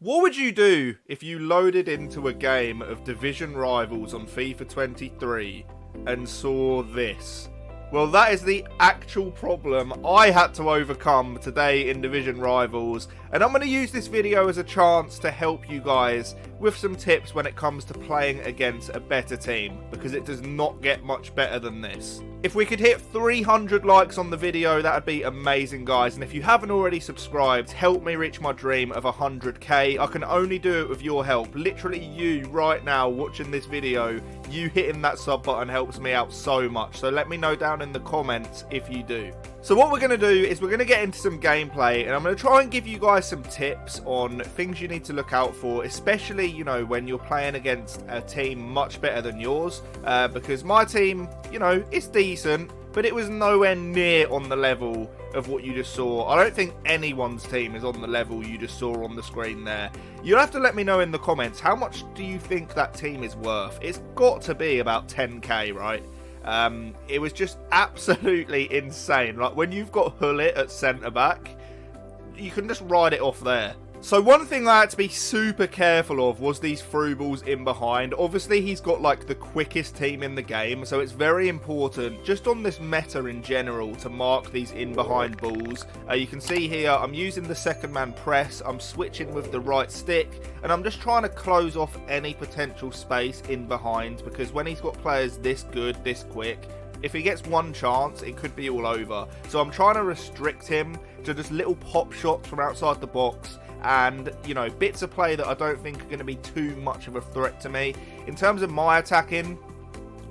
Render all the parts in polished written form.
What would you do if you loaded into a game of division rivals on FIFA 23 and saw this? Well, that is the actual problem I had to overcome today in Division Rivals, and I'm going to use this video as a chance to help you guys with some tips when it comes to playing against a better team, because it does not get much better than this. If we could hit 300 likes on the video, that would be amazing, guys, and if you haven't already subscribed, help me reach my dream of 100k. I can only do it with your help. Literally you right now watching this video, you hitting that sub button helps me out so much, so let me know down in the comments if you do. So what we're going to do is we're going to get into some gameplay, and I'm going to try and give you guys some tips on things you need to look out for, especially, you know, when you're playing against a team much better than yours, because my team, you know, it's decent, but it was nowhere near on the level of what you just saw. I don't think anyone's team is on the level you just saw on the screen there. You'll have to let me know in the comments, how much do you think that team is worth? It's got to be about 10k, right? It was just absolutely insane. Like, when you've got Gullit at centre-back, you can just ride it off there. So one thing I had to be super careful of was these through balls in behind. Obviously, he's got like the quickest team in the game, so it's very important, just on this meta in general, to mark these in behind balls. You can see here, I'm using the second man press, I'm switching with the right stick, and I'm just trying to close off any potential space in behind, because when he's got players this good, this quick, if he gets one chance, it could be all over. So I'm trying to restrict him to just little pop shots from outside the box, and, you know, bits of play that I don't think are going to be too much of a threat to me. In terms of my attacking,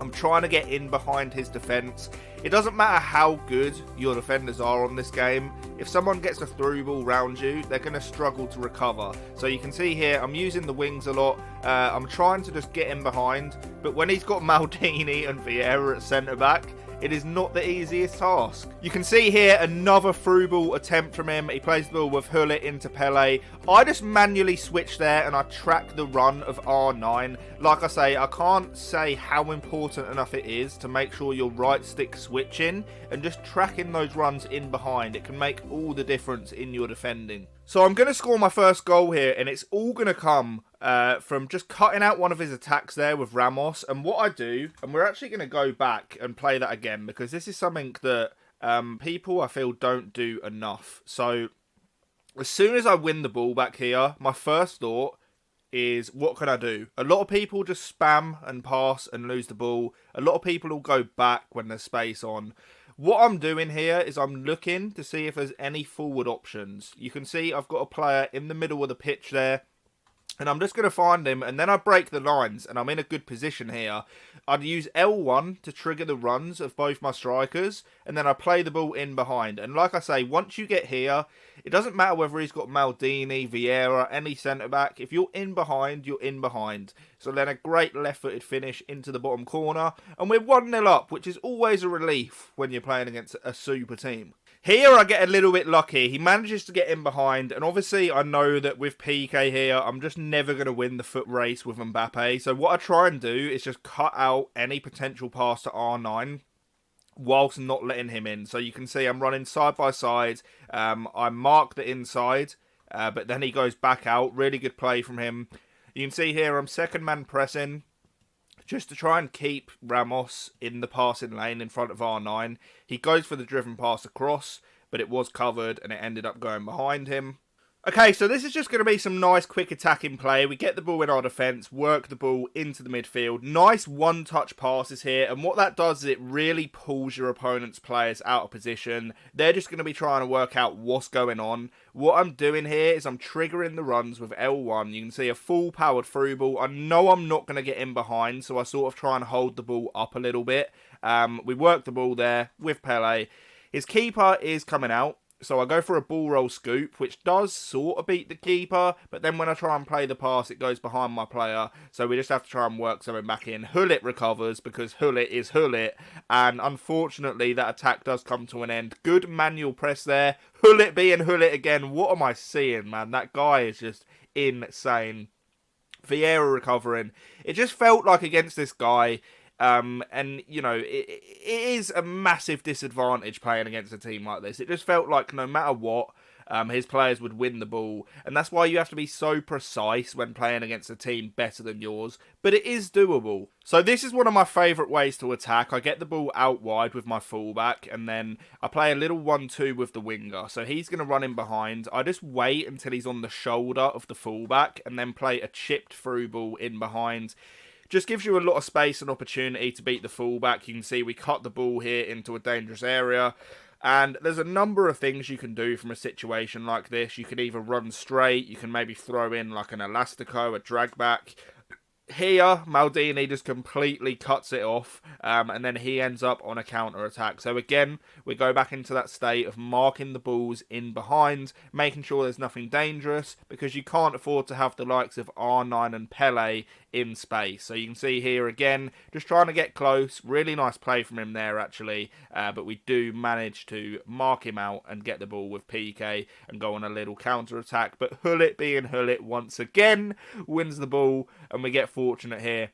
I'm trying to get in behind his defence. It doesn't matter how good your defenders are on this game. If someone gets a through ball round you, they're going to struggle to recover. So you can see here, I'm using the wings a lot. I'm trying to just get in behind. But when he's got Maldini and Vieira at centre-back, it is not the easiest task. You can see here another through ball attempt from him. He plays the ball with Gullit into Pele. I just manually switch there and I track the run of R9. Like I say, I can't say how important enough it is to make sure your right stick switching and just tracking those runs in behind. It can make all the difference in your defending. So I'm going to score my first goal here, and it's all going to come from just cutting out one of his attacks there with Ramos. And what I do, and we're actually going to go back and play that again, because this is something that people, I feel, don't do enough. So as soon as I win the ball back here, my first thought is, what can I do? A lot of people just spam and pass and lose the ball. A lot of people will go back when there's space on. What I'm doing here is I'm looking to see if there's any forward options. You can see I've got a player in the middle of the pitch there, and I'm just going to find him, and then I break the lines, and I'm in a good position here. I'd use L1 to trigger the runs of both my strikers, and then I play the ball in behind. And like I say, once you get here, it doesn't matter whether he's got Maldini, Vieira, any centre-back. If you're in behind, you're in behind. So then a great left-footed finish into the bottom corner, and we're 1-0 up, which is always a relief when you're playing against a super team. Here I get a little bit lucky. He manages to get in behind, and obviously I know that with PK here, I'm just never going to win the foot race with Mbappe. So what I try and do is just cut out any potential pass to R9 whilst not letting him in. So you can see I'm running side by side. I mark the inside, but then he goes back out. Really good play from him. You can see here I'm second man pressing, just to try and keep Ramos in the passing lane in front of R9. He goes for the driven pass across, but it was covered and it ended up going behind him. Okay, so this is just going to be some nice quick attacking play. We get the ball in our defence, work the ball into the midfield. Nice one-touch passes here, and what that does is it really pulls your opponent's players out of position. They're just going to be trying to work out what's going on. What I'm doing here is I'm triggering the runs with L1. You can see a full-powered through ball. I know I'm not going to get in behind, so I sort of try and hold the ball up a little bit. We work the ball there with Pele. His keeper is coming out. So I go for a ball roll scoop, which does sort of beat the keeper, but then when I try and play the pass, it goes behind my player, so we just have to try and work something back in. Gullit recovers, because Gullit is Gullit, and unfortunately that attack does come to an end. Good manual press there. Gullit being Gullit again. What am I seeing, man? That guy is just insane. Vieira recovering. It just felt like against this guy, and, you know, it is a massive disadvantage playing against a team like this. It just felt like no matter what, his players would win the ball. And that's why you have to be so precise when playing against a team better than yours. But it is doable. So this is one of my favourite ways to attack. I get the ball out wide with my fullback, and then I play a little 1-2 with the winger. So he's going to run in behind. I just wait until he's on the shoulder of the fullback, and then play a chipped through ball in behind. Just gives you a lot of space and opportunity to beat the fullback. You can see we cut the ball here into a dangerous area. And there's a number of things you can do from a situation like this. You can either run straight, you can maybe throw in like an elastico, a drag back. Here, Maldini just completely cuts it off, and then he ends up on a counter-attack. So again, we go back into that state of marking the balls in behind, making sure there's nothing dangerous, because you can't afford to have the likes of R9 and Pele in space. So you can see here again, just trying to get close. Really nice play from him there, actually, but we do manage to mark him out and get the ball with PK and go on a little counter-attack. But Gullit, being Gullit once again, wins the ball, and we get fortunate here.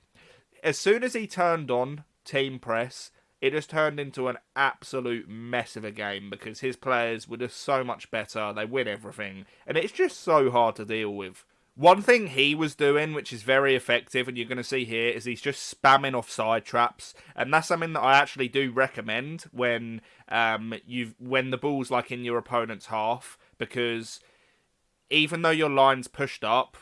As soon as he turned on team press, it just turned into an absolute mess of a game, because his players were just so much better. They win everything, and it's just so hard to deal with. One thing he was doing, which is very effective, and you're going to see here, is he's just spamming offside traps, and that's something that I actually do recommend when when the ball's like in your opponent's half, because even though your line's pushed up,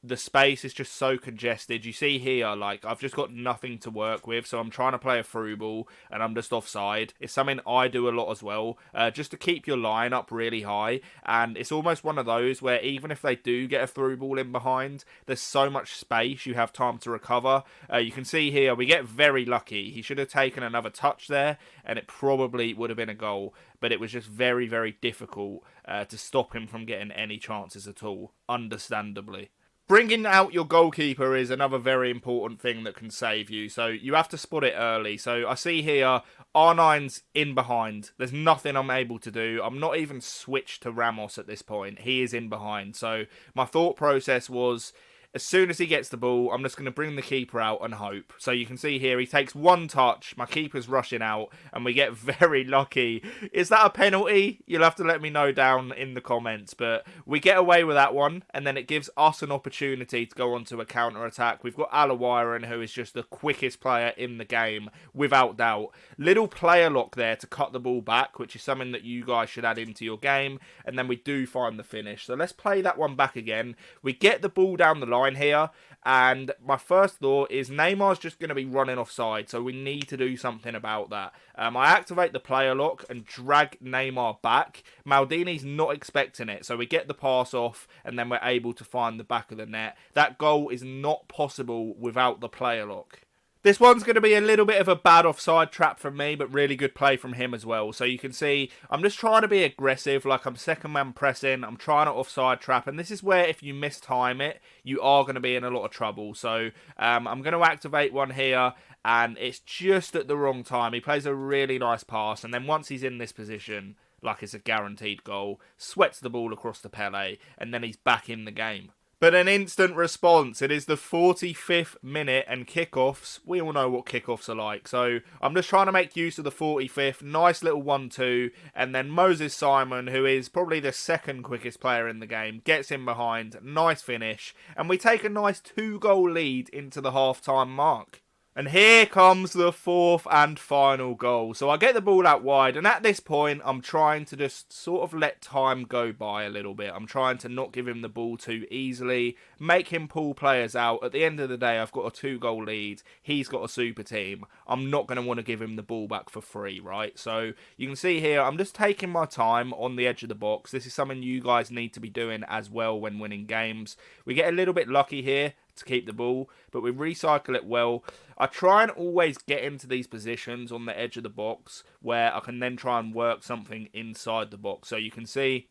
the space is just so congested. You see here, like, I've just got nothing to work with, so I'm trying to play a through ball, and I'm just offside. It's something I do a lot as well, just to keep your line up really high, and it's almost one of those where even if they do get a through ball in behind, there's so much space, you have time to recover. You can see here, we get very lucky. He should have taken another touch there, and it probably would have been a goal, but it was just very, very difficult to stop him from getting any chances at all, understandably. Bringing out your goalkeeper is another very important thing that can save you. So you have to spot it early. So I see here, R9's in behind. There's nothing I'm able to do. I'm not even switched to Ramos at this point. He is in behind. So my thought process was, as soon as he gets the ball, I'm just going to bring the keeper out and hope. So you can see here, he takes one touch, my keeper's rushing out, and we get very lucky. Is that a penalty? You'll have to let me know down in the comments, but we get away with that one, and then it gives us an opportunity to go onto a counter-attack. We've got Alawiran, who is just the quickest player in the game, without doubt. Little player lock there to cut the ball back, which is something that you guys should add into your game, and then we do find the finish. So let's play that one back again. We get the ball down the line here, and my first thought is Neymar's just going to be running offside, so we need to do something about that. I activate the player lock and drag Neymar back. Maldini's not expecting it, so we get the pass off, and then we're able to find the back of the net. That goal is not possible without the player lock. This one's going to be a little bit of a bad offside trap from me, but really good play from him as well. So you can see, I'm just trying to be aggressive, like I'm second man pressing, I'm trying to offside trap, and this is where if you mistime it, you are going to be in a lot of trouble. So I'm going to activate one here, and it's just at the wrong time. He plays a really nice pass, and then once he's in this position, like it's a guaranteed goal, sweats the ball across to Pele, and then he's back in the game. But an instant response. It is the 45th minute, and kickoffs, we all know what kickoffs are like. So I'm just trying to make use of the 45th. Nice little 1-2. And then Moses Simon, who is probably the second quickest player in the game, gets in behind. Nice finish. And we take a nice 2-goal lead into the half-time mark. And here comes the fourth and final goal. So I get the ball out wide, and at this point, I'm trying to just sort of let time go by a little bit. I'm trying to not give him the ball too easily, make him pull players out. At the end of the day, I've got a 2-goal lead. He's got a super team. I'm not going to want to give him the ball back for free, right? So you can see here, I'm just taking my time on the edge of the box. This is something you guys need to be doing as well when winning games. We get a little bit lucky here to keep the ball, but we recycle it well. I try and always get into these positions on the edge of the box where I can then try and work something inside the box. So you can see,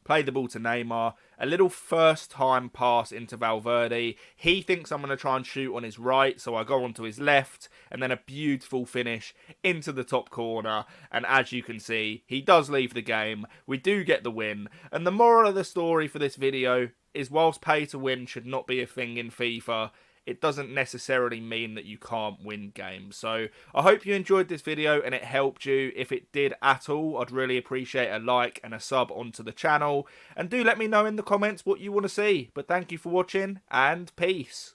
play the ball to Neymar, a little first time pass into Valverde. He thinks I'm going to try and shoot on his right, so I go onto his left, and then a beautiful finish into the top corner. And as you can see, he does leave the game. We do get the win. And the moral of the story for this video is, whilst pay to win should not be a thing in FIFA, it doesn't necessarily mean that you can't win games. So I hope you enjoyed this video and it helped you. If it did at all, I'd really appreciate a like and a sub onto the channel. And do let me know in the comments what you want to see. But thank you for watching, and peace.